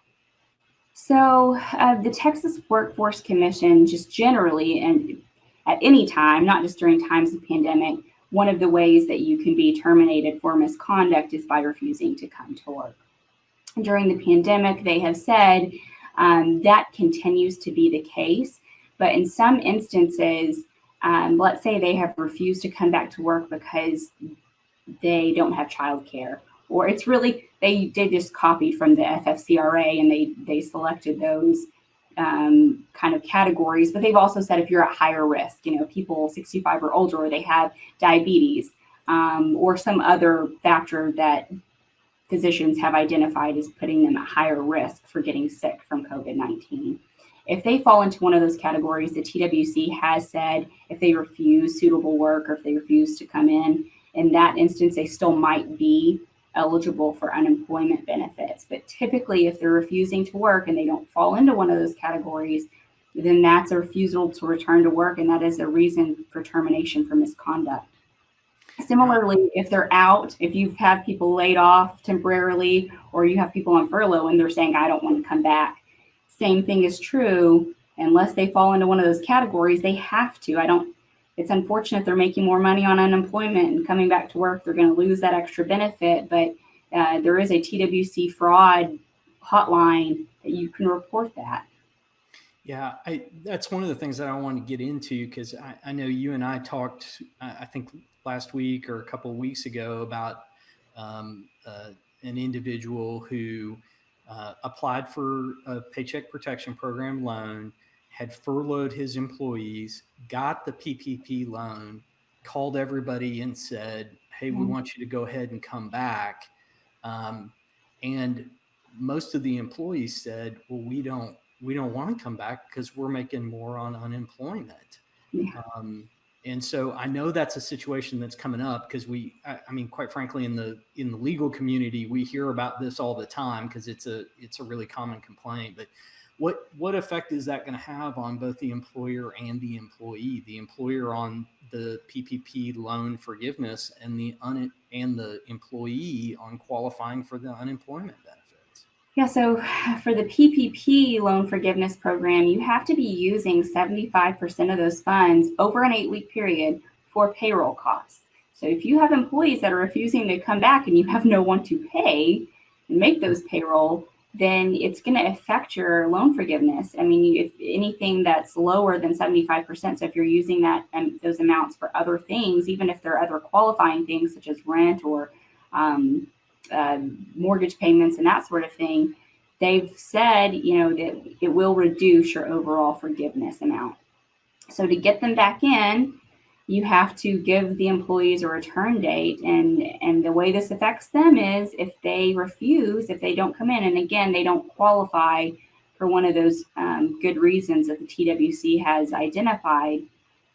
So the Texas Workforce Commission, just generally and at any time, not just during times of pandemic, one of the ways that you can be terminated for misconduct is by refusing to come to work. During the pandemic, they have said that continues to be the case, but in some instances, let's say they have refused to come back to work because they don't have childcare, or it's really they just copied from the FFCRA and they selected those kind of categories. But they've also said if you're at higher risk, people 65 or older, or they have diabetes, or some other factor that physicians have identified as putting them at higher risk for getting sick from COVID-19. If they fall into one of those categories, the TWC has said if they refuse suitable work or if they refuse to come in that instance, they still might be eligible for unemployment benefits. But typically, if they're refusing to work and they don't fall into one of those categories, then that's a refusal to return to work, and that is a reason for termination for misconduct. Similarly, if they're out, if you have people laid off temporarily, or you have people on furlough and they're saying, I don't want to come back, same thing is true. Unless they fall into one of those categories, they have to. It's unfortunate they're making more money on unemployment and coming back to work. They're going to lose that extra benefit, but there is a TWC fraud hotline that you can report that. Yeah, that's one of the things that I want to get into, because I know you and I talked, I think last week or a couple of weeks ago, about an individual who applied for a Paycheck Protection Program loan, had furloughed his employees, got the PPP loan, called everybody and said, hey, we want you to go ahead and come back. And most of the employees said, well, we don't want to come back because we're making more on unemployment. Yeah. And so I know that's a situation that's coming up because I mean, quite frankly, in the legal community, we hear about this all the time because it's a really common complaint. But what effect is that going to have on both the employer and the employee? The employer on the PPP loan forgiveness, and the employee on qualifying for the unemployment benefits. Yeah, so for the PPP loan forgiveness program, you have to be using 75% of those funds over an 8-week period for payroll costs. So if you have employees that are refusing to come back and you have no one to pay and make those payroll, then it's going to affect your loan forgiveness. I mean, if anything that's lower than 75%, so if you're using that those amounts for other things, even if there are other qualifying things such as rent or mortgage payments and that sort of thing, they've said, that it will reduce your overall forgiveness amount. So to get them back in, you have to give the employees a return date. And the way this affects them is if they refuse, if they don't come in, and again, they don't qualify for one of those good reasons that the TWC has identified,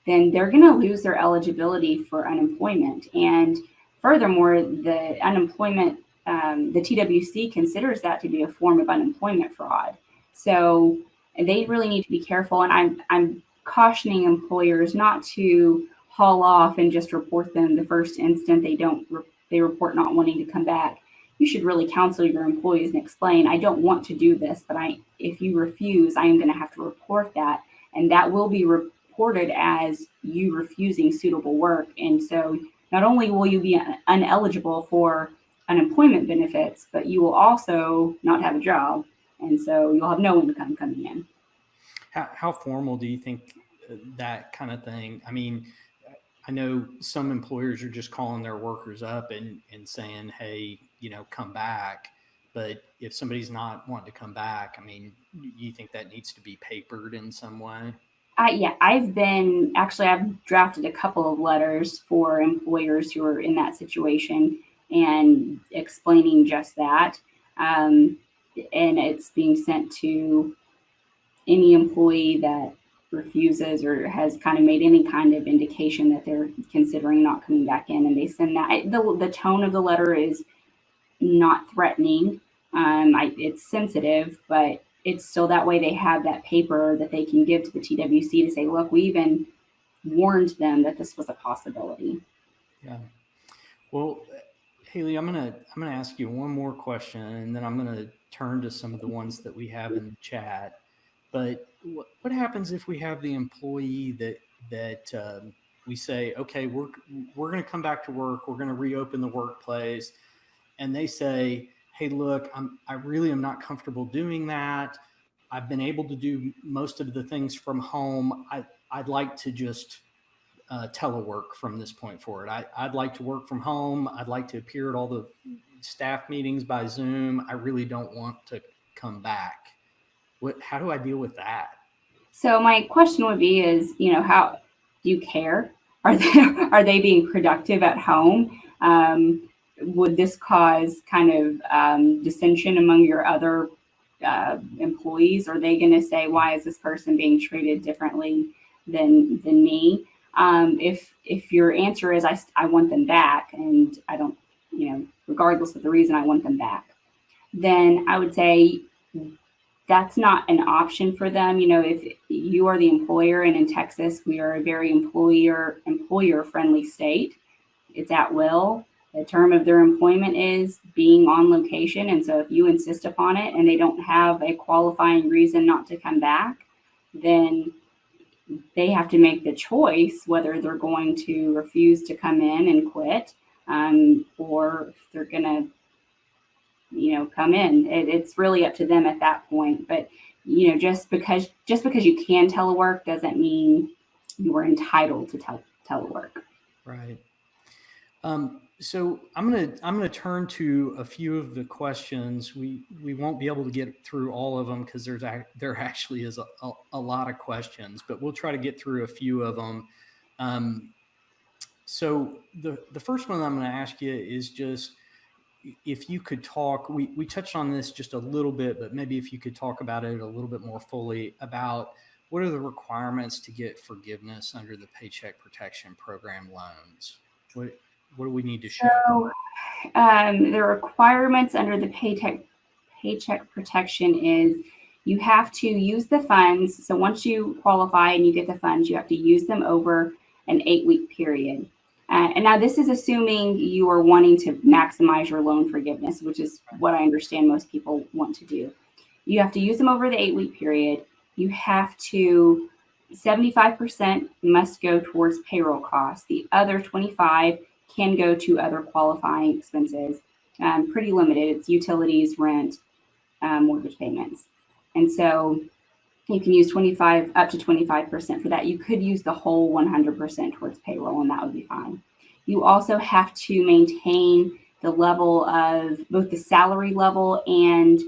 then they're going to lose their eligibility for unemployment. And furthermore, the unemployment, the TWC considers that to be a form of unemployment fraud. So they really need to be careful. And I'm cautioning employers not to haul off and just report them the first instant they report not wanting to come back. You should really counsel your employees and explain, I don't want to do this, but if you refuse, I am going to have to report that. And that will be reported as you refusing suitable work. And so not only will you be ineligible for unemployment benefits, but you will also not have a job. And so you'll have no income coming in. How formal do you think that kind of thing? I mean, I know some employers are just calling their workers up and saying, hey, come back. But if somebody's not wanting to come back, I mean, you think that needs to be papered in some way? Yeah, I've drafted a couple of letters for employers who are in that situation and explaining just that. And it's being sent to any employee that refuses or has kind of made any kind of indication that they're considering not coming back in, and they send that. The tone of the letter is not threatening. It's sensitive, but it's still that way. They have that paper that they can give to the TWC to say, look, we even warned them that this was a possibility. Yeah. Well, Haley, I'm gonna ask you one more question, and then I'm gonna turn to some of the ones that we have in the chat. But what happens if we have the employee that we say, okay, we're going to come back to work, we're going to reopen the workplace, and they say, hey, look, I really am not comfortable doing that. I've been able to do most of the things from home. I'd like to just telework from this point forward. I'd like to work from home. I'd like to appear at all the staff meetings by Zoom. I really don't want to come back. How do I deal with that? So my question would be is, how do you care? Are they being productive at home? Would this cause kind of dissension among your other employees? Are they going to say, why is this person being treated differently than me? If your answer is, I want them back, and I don't, regardless of the reason, I want them back, then I would say that's not an option for them. If you are the employer, and in Texas, we are a very employer friendly state. It's at will. The term of their employment is being on location. And so if you insist upon it and they don't have a qualifying reason not to come back, then they have to make the choice whether they're going to refuse to come in and quit, or if they're going to come in. It's really up to them at that point. But just because you can telework doesn't mean you are entitled to telework. Right. So I'm gonna turn to a few of the questions. We won't be able to get through all of them because there actually is a lot of questions, but we'll try to get through a few of them. So the first one I'm going to ask you is just, if you could talk, we touched on this just a little bit, but maybe if you could talk about it a little bit more fully about what are the requirements to get forgiveness under the Paycheck Protection Program loans? What do we need to show? So the requirements under the Paycheck Protection is you have to use the funds. So once you qualify and you get the funds, you have to use them over an 8-week period. And now this is assuming you are wanting to maximize your loan forgiveness, which is what I understand most people want to do. You have to use them over the 8-week period. You have to, 75% must go towards payroll costs. The other 25 can go to other qualifying expenses. Pretty limited. It's utilities, rent, mortgage payments. And so you can use up to 25% for that. You could use the whole 100% towards payroll, and that would be fine. You also have to maintain the level of both the salary level and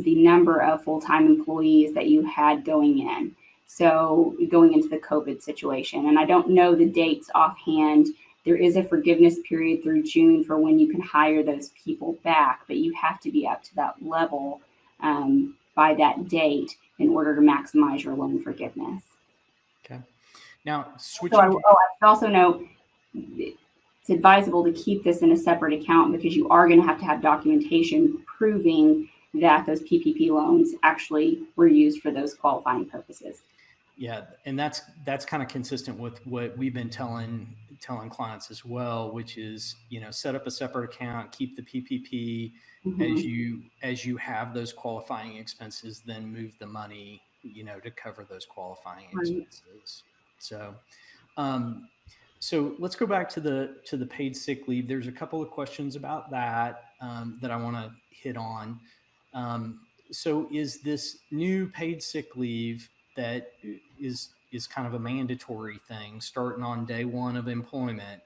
the number of full-time employees that you had going in. So going into the COVID situation. And I don't know the dates offhand. There is a forgiveness period through June for when you can hire those people back, but you have to be up to that level by that date in order to maximize your loan forgiveness. Okay. Now, switching. So I should also note it's advisable to keep this in a separate account because you are going to have documentation proving that those PPP loans actually were used for those qualifying purposes. Yeah, and that's kind of consistent with what we've been telling clients as well, which is, set up a separate account, keep the PPP. As you have those qualifying expenses, then move the money, to cover those qualifying expenses. So, so let's go back to the paid sick leave. There's a couple of questions about that that I want to hit on. So is this new paid sick leave that is kind of a mandatory thing starting on day one of employment?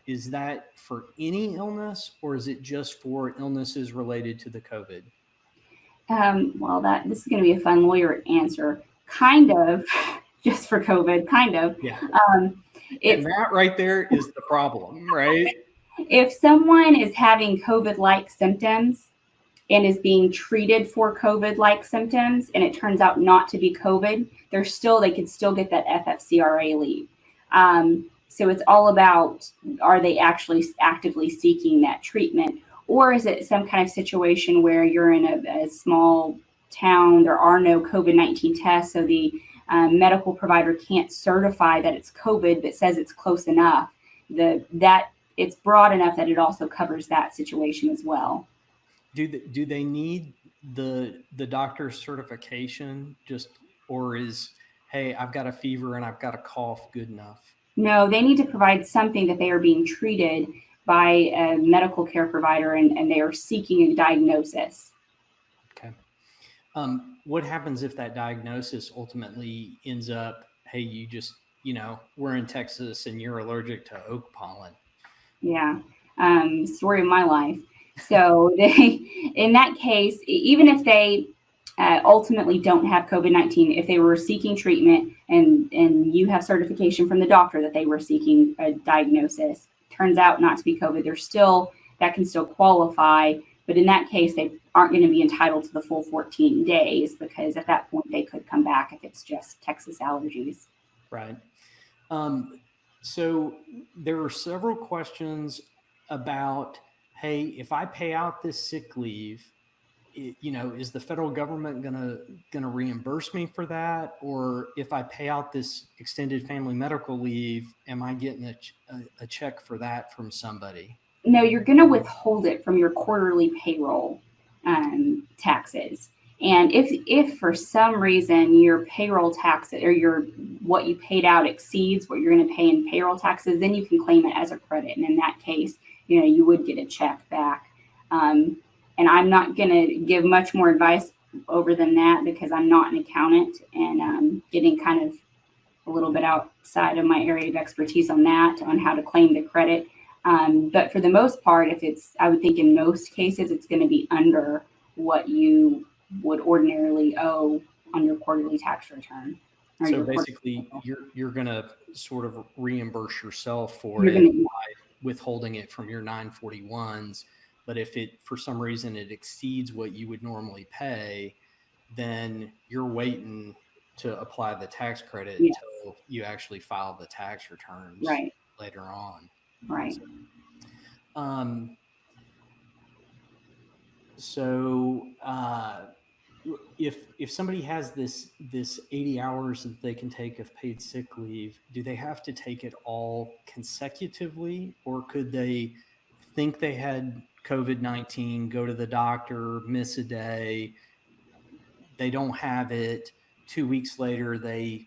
Is that for any illness, or is it just for illnesses related to the COVID? Well, this is going to be a fun lawyer answer. Kind of, just for COVID, kind of. Yeah. And that right there is the problem, right? If someone is having COVID-like symptoms and is being treated for COVID-like symptoms, and it turns out not to be COVID, they could still get that FFCRA leave. So it's all about, are they actually actively seeking that treatment? Or is it some kind of situation where you're in a small town, there are no COVID-19 tests, so the medical provider can't certify that it's COVID, but says it's close enough, that it's broad enough that it also covers that situation as well. Do they need the doctor's certification or is, hey, I've got a fever and I've got a cough good enough? No, they need to provide something that they are being treated by a medical care provider and they are seeking a diagnosis. Okay. What happens if that diagnosis ultimately ends up, hey, you just, we're in Texas and you're allergic to oak pollen? Yeah. Story of my life. So in that case, even if they ultimately don't have COVID-19, if they were seeking treatment and you have certification from the doctor that they were seeking a diagnosis, turns out not to be COVID, that can still qualify. But in that case, they aren't going to be entitled to the full 14 days because at that point they could come back if it's just Texas allergies. Right. So there are several questions about, hey, if I pay out this sick leave, is the federal government gonna reimburse me for that? Or if I pay out this extended family medical leave, am I getting a check for that from somebody? No, you're going to withhold it from your quarterly payroll taxes. And if for some reason your payroll tax or what you paid out exceeds what you're going to pay in payroll taxes, then you can claim it as a credit. And in that case, you would get a check back. And I'm not going to give much more advice over than that because I'm not an accountant and getting kind of a little bit outside of my area of expertise on how to claim the credit. But for the most part, I would think in most cases, it's going to be under what you would ordinarily owe on your quarterly tax return. So basically, you're going to sort of reimburse yourself for it by withholding it from your 941s. But if for some reason it exceeds what you would normally pay, then you're waiting to apply the tax credit Yes. until you actually file the tax returns Right. later on. Right. So if somebody has this 80 hours that they can take of paid sick leave, do they have to take it all consecutively, or could they think they had COVID-19, go to the doctor, miss a day, they don't have it, 2 weeks later they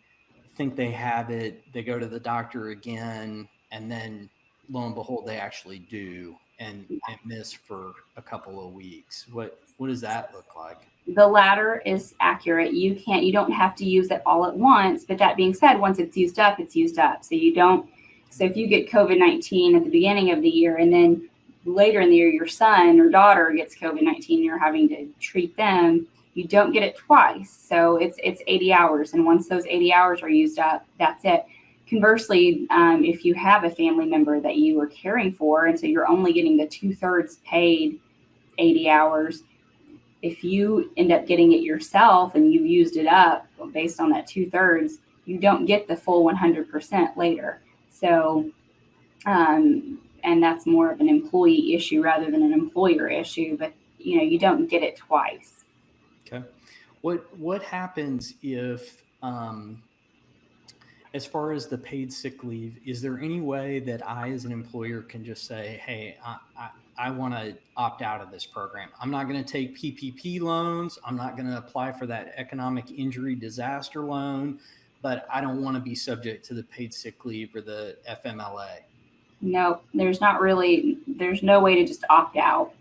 think they have it, they go to the doctor again, and then lo and behold they actually do and miss for a couple of weeks? What does that look like? The latter is accurate. You don't have to use it all at once. But that being said, once it's used up, it's used up. So if you get COVID-19 at the beginning of the year, and then later in the year, your son or daughter gets COVID-19, you're having to treat them, you don't get it twice. So it's 80 hours. And once those 80 hours are used up, that's it. Conversely, if you have a family member that you are caring for, and so you're only getting the 2/3 paid 80 hours, if you end up getting it yourself and you've used it up based on that 2/3, you don't get the full 100% later. So, and that's more of an employee issue rather than an employer issue, but you don't get it twice. Okay. What happens if, as far as the paid sick leave, is there any way that I, as an employer, can just say, hey, I want to opt out of this program. I'm not going to take PPP loans. I'm not going to apply for that economic injury disaster loan, but I don't want to be subject to the paid sick leave or the FMLA. No, there's no way to just opt out.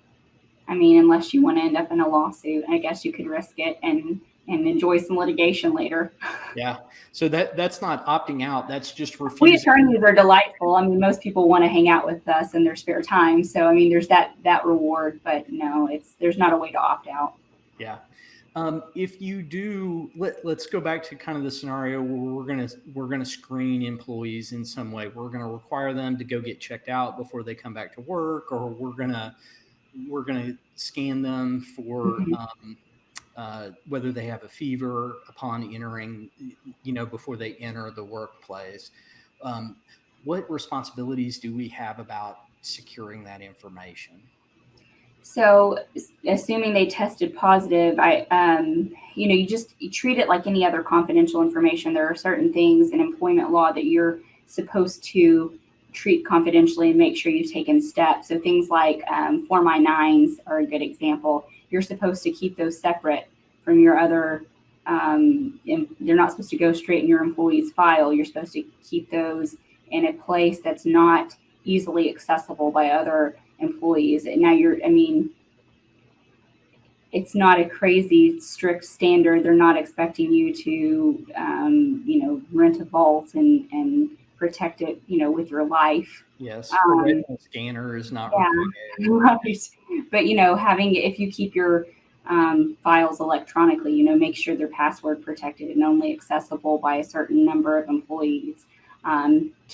I mean, unless you want to end up in a lawsuit, I guess you could risk it and enjoy some litigation later. Yeah. So that's not opting out. That's just refusing. We attorneys are delightful. I mean, most people want to hang out with us in their spare time. So, I mean, there's that reward, but no, there's not a way to opt out. Yeah. If you do, let's go back to kind of the scenario where we're gonna screen employees in some way. We're gonna require them to go get checked out before they come back to work, or we're gonna scan them for whether they have a fever upon entering, before they enter the workplace. What responsibilities do we have about securing that information? So, assuming they tested positive, you treat it like any other confidential information. There are certain things in employment law that you're supposed to treat confidentially and make sure you've taken steps. So things like Form I-9s are a good example. You're supposed to keep those separate from your other, they're not supposed to go straight in your employee's file. You're supposed to keep those in a place that's not easily accessible by other employees. Now it's not a crazy strict standard. They're not expecting you to, rent a vault and protect it, with your life. Yes, a scanner is not required. Right. But if you keep your files electronically, make sure they're password protected and only accessible by a certain number of employees,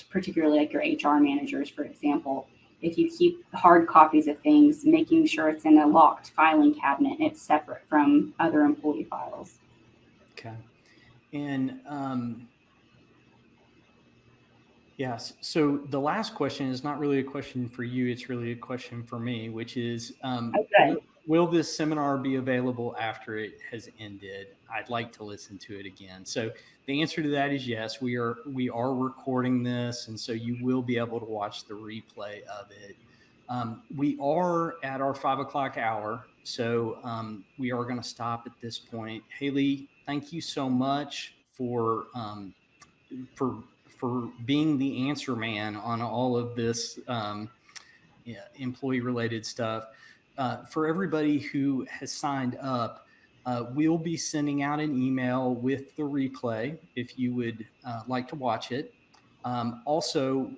particularly like your HR managers, for example. If you keep hard copies of things, making sure it's in a locked filing cabinet and it's separate from other employee files. Okay. And yes. So the last question is not really a question for you. It's really a question for me, which is, will this seminar be available after it has ended? I'd like to listen to it again. So the answer to that is yes. We are recording this, and so you will be able to watch the replay of it. We are at our 5 o'clock hour, so we are going to stop at this point. Haley, thank you so much for being the answer man on all of this employee-related stuff. For everybody who has signed up, we'll be sending out an email with the replay if you would like to watch it. Also,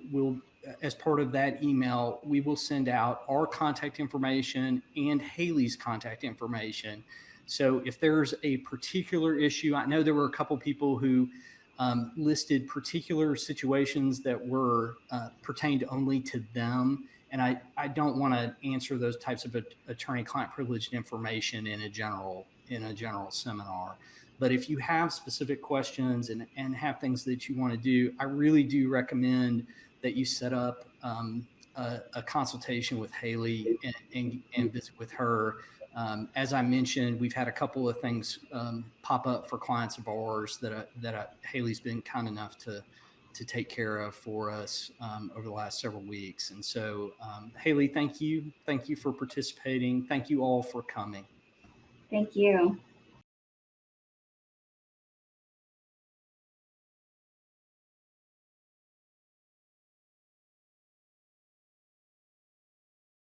as part of that email, we will send out our contact information and Haley's contact information. So if there's a particular issue, I know there were a couple people who listed particular situations that were pertained only to them. And I don't want to answer those types of attorney-client privileged information in a general seminar. But if you have specific questions and have things that you want to do, I really do recommend that you set up a consultation with Haley and visit with her. As I mentioned, we've had a couple of things pop up for clients of ours that Haley's been kind enough to take care of for us over the last several weeks. And so, Haley, thank you for participating. Thank you all for coming. Thank you.